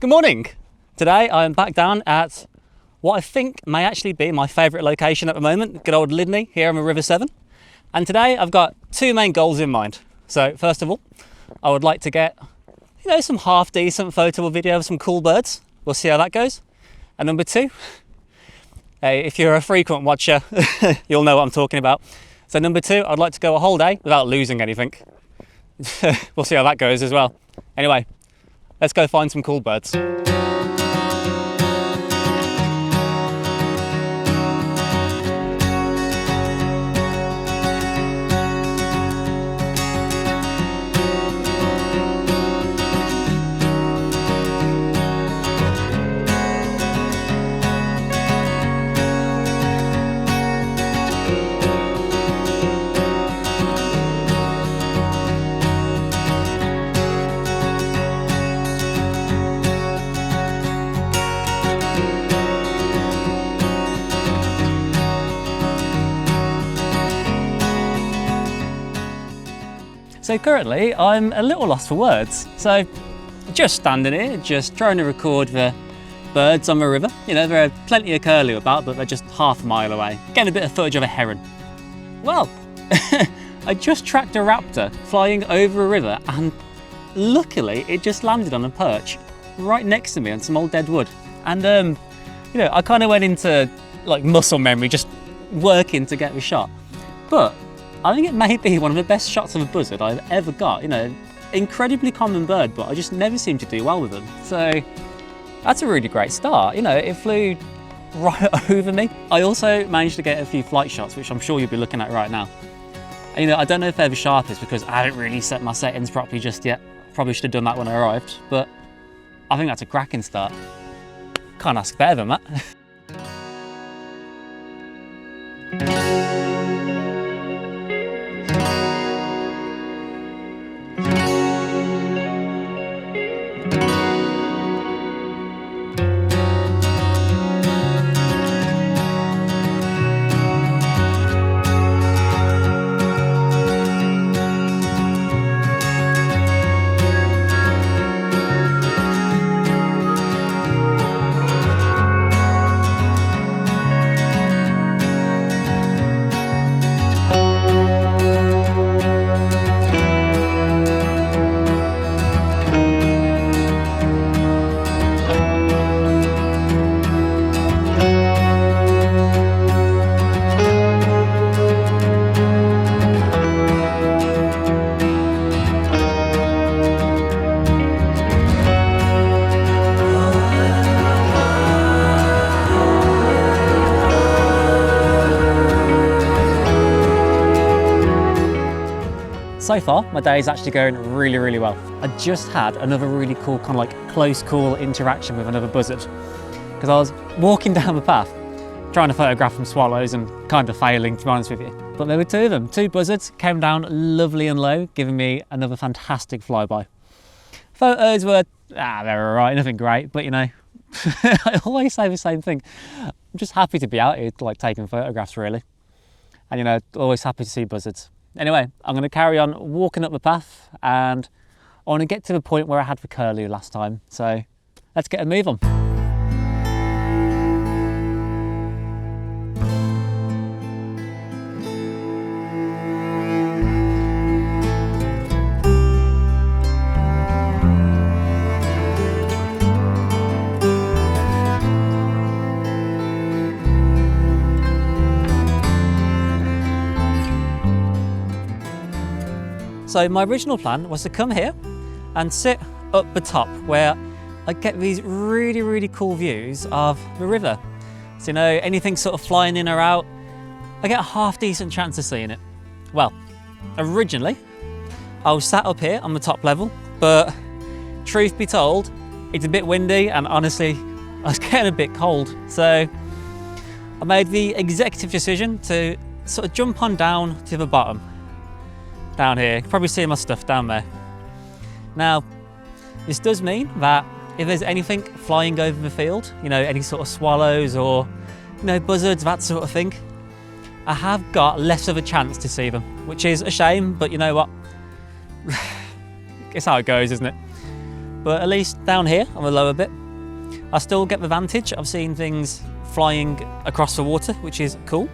Good morning. Today I am back down at what I think may actually be my favourite location at the moment, good old Lydney here on the River Severn. And today I've got two main goals in mind. So first of all, I would like to get, some half decent photo or video of some cool birds. We'll see how that goes. And number two, if you're a frequent watcher, you'll know what I'm talking about. So number two, I'd like to go a whole day without losing anything. We'll see how that goes as well. Anyway, let's go find some cool birds. So currently I'm a little lost for words. So just standing here, just trying to record the birds on the river. There are plenty of curlew about, but they're just half a mile away. Getting a bit of footage of a heron. Well, I just tracked a raptor flying over a river, and luckily it just landed on a perch right next to me on some old dead wood. And I kind of went into like muscle memory, just working to get the shot. But I think it may be one of the best shots of a buzzard I've ever got. Incredibly common bird, but I just never seem to do well with them. So that's a really great start. It flew right over me. I also managed to get a few flight shots, which I'm sure you'll be looking at right now. And, I don't know if they're the sharpest because I haven't really set my settings properly just yet. Probably should have done that when I arrived, but I think that's a cracking start. Can't ask better than that. So far, my day is actually going really, really well. I just had another really cool kind of like close call interaction with another buzzard, because I was walking down the path trying to photograph some swallows and kind of failing, to be honest with you. But there were two of them. Two buzzards came down lovely and low, giving me another fantastic flyby. Photos were, they were alright, nothing great, but I always say the same thing. I'm just happy to be out here like taking photographs really. And always happy to see buzzards. Anyway, I'm going to carry on walking up the path, and I want to get to the point where I had the curlew last time. So let's get a move on. So my original plan was to come here and sit up the top where I get these really, really cool views of the river. So anything sort of flying in or out, I get a half decent chance of seeing it. Well, originally I was sat up here on the top level, but truth be told, it's a bit windy and honestly, I was getting a bit cold. So I made the executive decision to sort of jump on down to the bottom. Down here, you can probably see my stuff down there. Now, this does mean that if there's anything flying over the field, any sort of swallows or, buzzards, that sort of thing, I have got less of a chance to see them, which is a shame, but you know what? It's how it goes, isn't it? But at least down here on the lower bit, I still get the vantage of seeing things flying across the water, which is cool.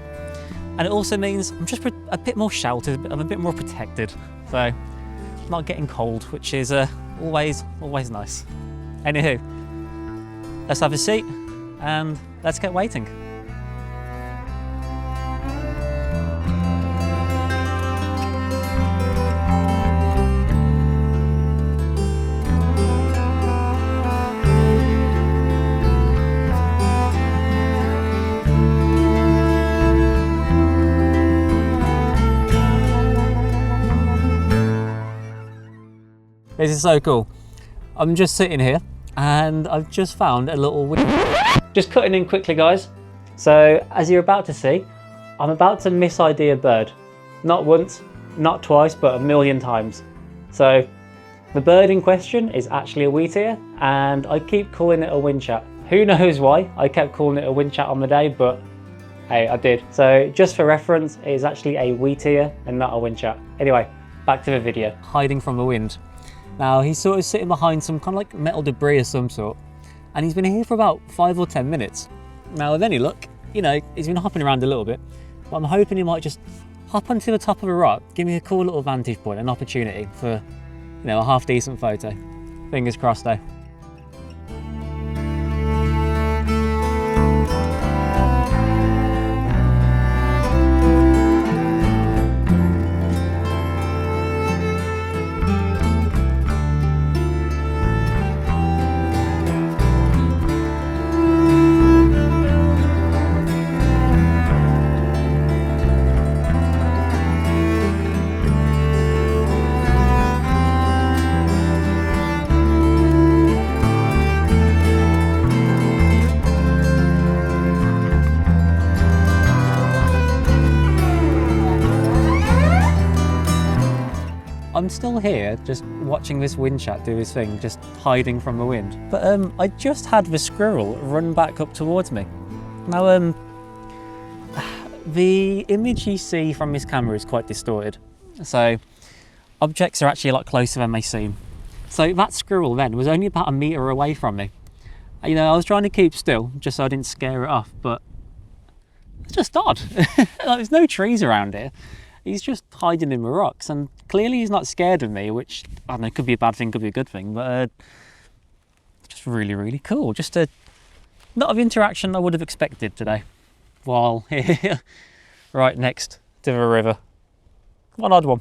And it also means I'm just a bit more sheltered, I'm a bit more protected. So I'm not getting cold, which is always nice. Anywho, let's have a seat and let's get waiting. This is so cool. I'm just sitting here and I've just found a little window. Just cutting in quickly, guys. So as you're about to see, I'm about to mis-ID a bird. Not once, not twice, but a million times. So the bird in question is actually a wheatear and I keep calling it a windchat. Who knows why I kept calling it a windchat on the day, but hey, I did. So just for reference, it is actually a wheatear and not a windchat. Anyway, back to the video. Hiding from the wind. Now he's sort of sitting behind some kind of like metal debris of some sort, and he's been here for about 5 or 10 minutes. Now with any luck, you know, he's been hopping around a little bit, but I'm hoping he might just hop onto the top of a rock, give me a cool little vantage point, an opportunity for, you know, a half decent photo. Fingers crossed though. I'm still here, just watching this windchat do his thing, just hiding from the wind. But I just had the squirrel run back up towards me. Now, the image you see from this camera is quite distorted. So objects are actually a lot closer than they seem. So that squirrel then was only about 1 meter away from me. You know, I was trying to keep still, just so I didn't scare it off, but it's just odd. Like, there's no trees around here. He's just hiding in the rocks, and clearly he's not scared of me, which, I don't know, could be a bad thing, could be a good thing, but just really, really cool. Just a lot of interaction I would have expected today, while here, right next to the river. One odd one.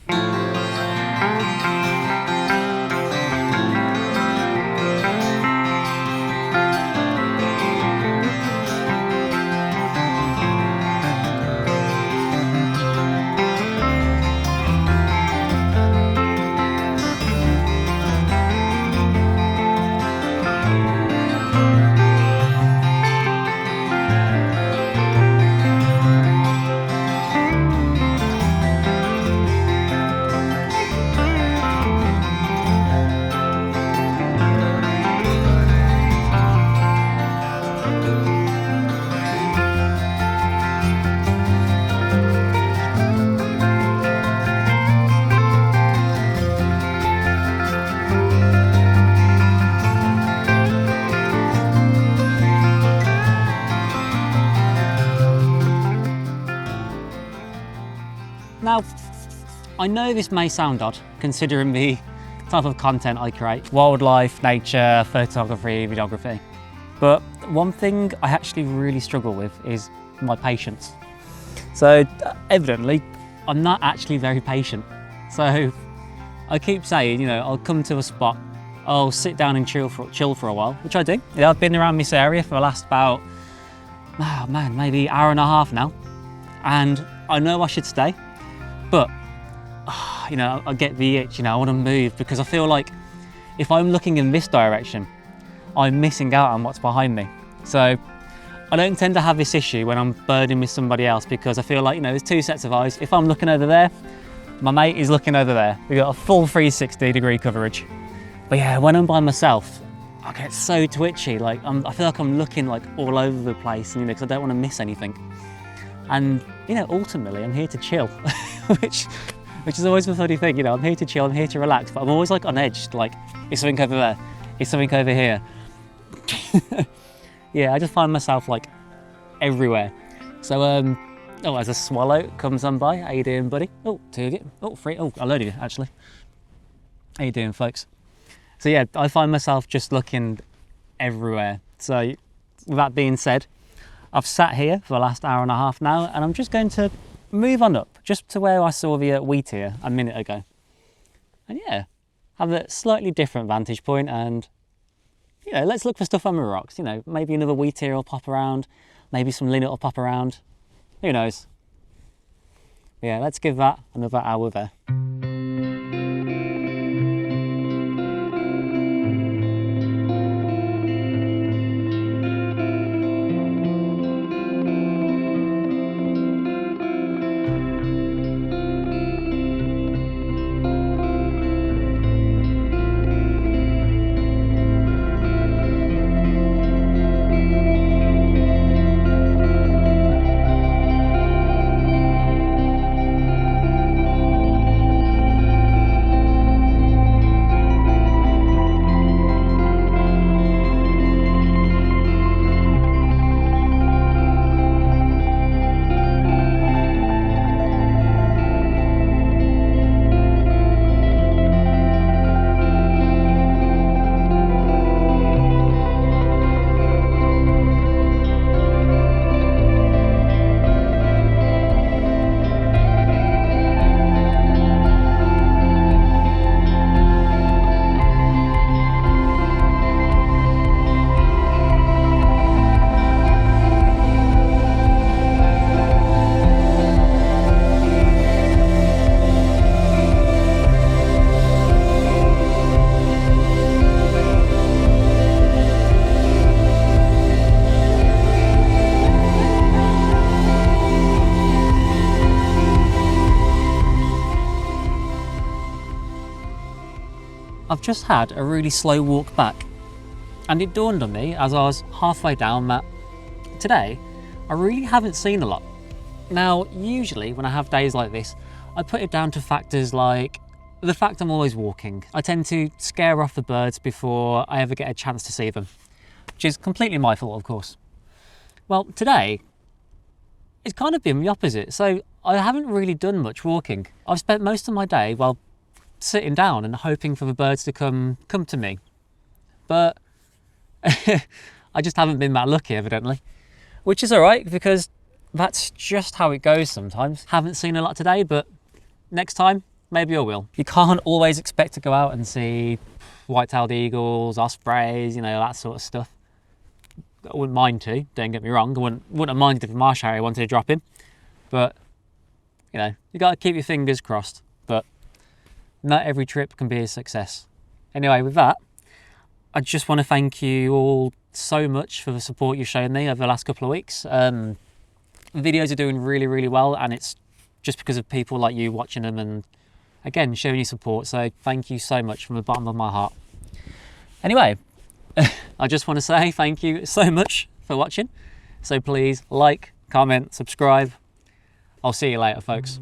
Now, I know this may sound odd, considering the type of content I create. Wildlife, nature, photography, videography. But one thing I actually really struggle with is my patience. So evidently, I'm not actually very patient. So I keep saying, you know, I'll come to a spot, I'll sit down and chill for a while, which I do. Yeah, I've been around this area for the last about, oh man, maybe hour and a half now. And I know I should stay, but you know, I get the itch, you know, I want to move, because I feel like if I'm looking in this direction, I'm missing out on what's behind me. So I don't tend to have this issue when I'm birding with somebody else, because I feel like, you know, there's two sets of eyes. If I'm looking over there, my mate is looking over there. We've got a full 360-degree coverage. But yeah, when I'm by myself, I get so twitchy. Like I feel like I'm looking like all over the place, and, you know, because I don't want to miss anything. And, you know, ultimately I'm here to chill, which is always the funny thing, you know, I'm here to chill, I'm here to relax, but I'm always like on edge, like, is something over there? is something over here. Yeah, I just find myself like everywhere. So, oh, as a swallow comes on by. How you doing, buddy? Oh, two of you. Oh, three. Oh, a load of you, actually. How you doing, folks? So yeah, I find myself just looking everywhere. So with that being said, I've sat here for the last hour and a half now, and I'm just going to move on up just to where I saw the wheat ear a minute ago. And yeah, have a slightly different vantage point, and you know, let's look for stuff on the rocks. You know, maybe another wheat ear will pop around, maybe some linnet will pop around. Who knows? Yeah, let's give that another hour there. I've just had a really slow walk back, and it dawned on me as I was halfway down that today I really haven't seen a lot. Now usually when I have days like this, I put it down to factors like the fact I'm always walking. I tend to scare off the birds before I ever get a chance to see them, which is completely my fault, of course. Well, today it's kind of been the opposite, so I haven't really done much walking. I've spent most of my day, well, sitting down and hoping for the birds to come to me, but I just haven't been that lucky, evidently, which is all right because that's just how it goes sometimes. Haven't seen a lot today, but next time maybe I will. You can't always expect to go out and see white-tailed eagles, ospreys, you know, that sort of stuff. I wouldn't mind to, don't get me wrong. I wouldn't have minded if a marsh harrier wanted to drop in, but you know, you got to keep your fingers crossed. But not every trip can be a success. Anyway, with that, I just want to thank you all so much for the support you've shown me over the last couple of weeks. Videos are doing really, really well, and it's just because of people like you watching them and, again, showing you support. So thank you so much from the bottom of my heart. Anyway, I just want to say thank you so much for watching. So please like, comment, subscribe. I'll see you later, folks.